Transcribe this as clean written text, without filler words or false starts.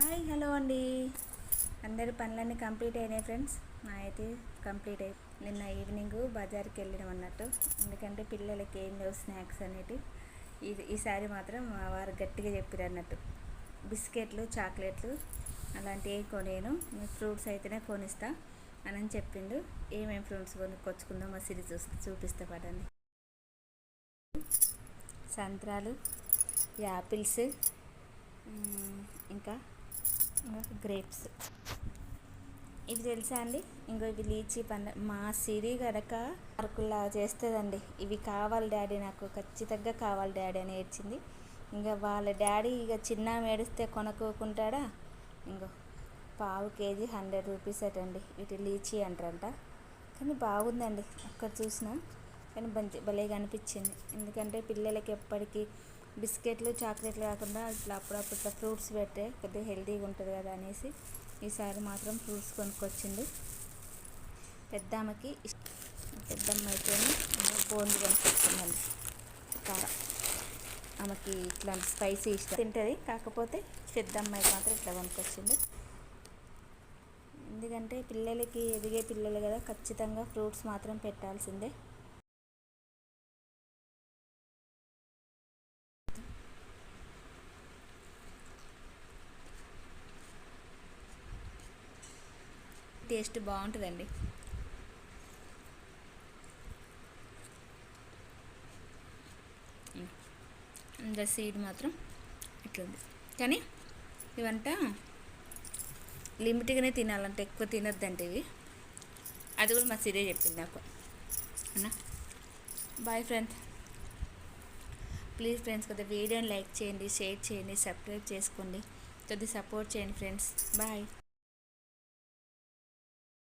Hi hello అండి. అందరి పనులన్నీ కంప్లీట్ అయినాయి ఫ్రెండ్స్. నా అయితే కంప్లీట్ అయి నిన్న ఈవినింగ్ బజార్కి వెళ్ళడం అన్నట్టు. ఎందుకంటే పిల్లలకి ఏం లేవు స్నాక్స్ అనేవి. ఈసారి మాత్రం మా వారు గట్టిగా చెప్పారు అన్నట్టు, బిస్కెట్లు చాక్లెట్లు అలాంటివి కొనేను, ఫ్రూట్స్ అయితేనే కొనిస్తా అని చెప్పిండు. ఏమేమి ఫ్రూట్స్ కొనుక్కొచ్చుకుందాం మా సిరి చూపిస్తా పడండి. సంత్రాలు, యాపిల్స్, ఇంకా గ్రేప్స్. ఇవి తెలుసా అండి? ఇవి లీచీ మా సిరి గనక అరకులా చేస్తుందండి. ఇవి కావాలి డాడీ, నాకు ఖచ్చితంగా కావాలి డాడీ అని ఏడ్చింది. ఇంకా వాళ్ళ డాడీ చిన్న ఏడిస్తే కొనుక్కోకుంటాడా. ఇంకో పావు కేజీ 100 రూపీస్ అటండి. వీటి లీచీ అంటారంట. కానీ బాగుందండి, అక్కడ చూసినా కానీ భలేగా అనిపించింది. ఎందుకంటే పిల్లలకి ఎప్పటికీ బిస్కెట్లు చాక్లెట్లు కాకుండా ఇట్లా అప్పుడప్పుడు ఇట్లా ఫ్రూట్స్ పెట్టే కొద్దిగా హెల్తీగా ఉంటుంది కదా అనేసి ఈసారి మాత్రం ఫ్రూట్స్ కొనుక్కొచ్చింది. పెద్దమ్మకి పెద్దమ్మ అయితే బోన్లు కొనుక్కొచ్చిందండి. కారం ఆమెకి ఇట్లాంటి స్పైసీ ఇష్టం తింటుంది, కాకపోతే పెద్దమ్మాయికి మాత్రం ఇట్లా కొనుక్కొచ్చింది. ఎందుకంటే పిల్లలకి ఎదిగే పిల్లలు కదా, ఖచ్చితంగా ఫ్రూట్స్ మాత్రం పెట్టాల్సిందే. టేస్ట్ బాగుంటుందండి. ఇంకా సీడ్ మాత్రం ఇట్లుంది. కానీ ఇవంతా లిమిట్గానే తినాలంటే, ఎక్కువ తినొద్దంటే ఇవి. అది కూడా మా సిరే చెప్పింది నాకు. అన్నా బాయ్ ఫ్రెండ్స్. ప్లీజ్ ఫ్రెండ్స్, కొద్దిగా వీడియోని లైక్ చేయండి, షేర్ చేయండి, సబ్స్క్రైబ్ చేసుకోండి, కొద్దిగా సపోర్ట్ చేయండి ఫ్రెండ్స్. బాయ్.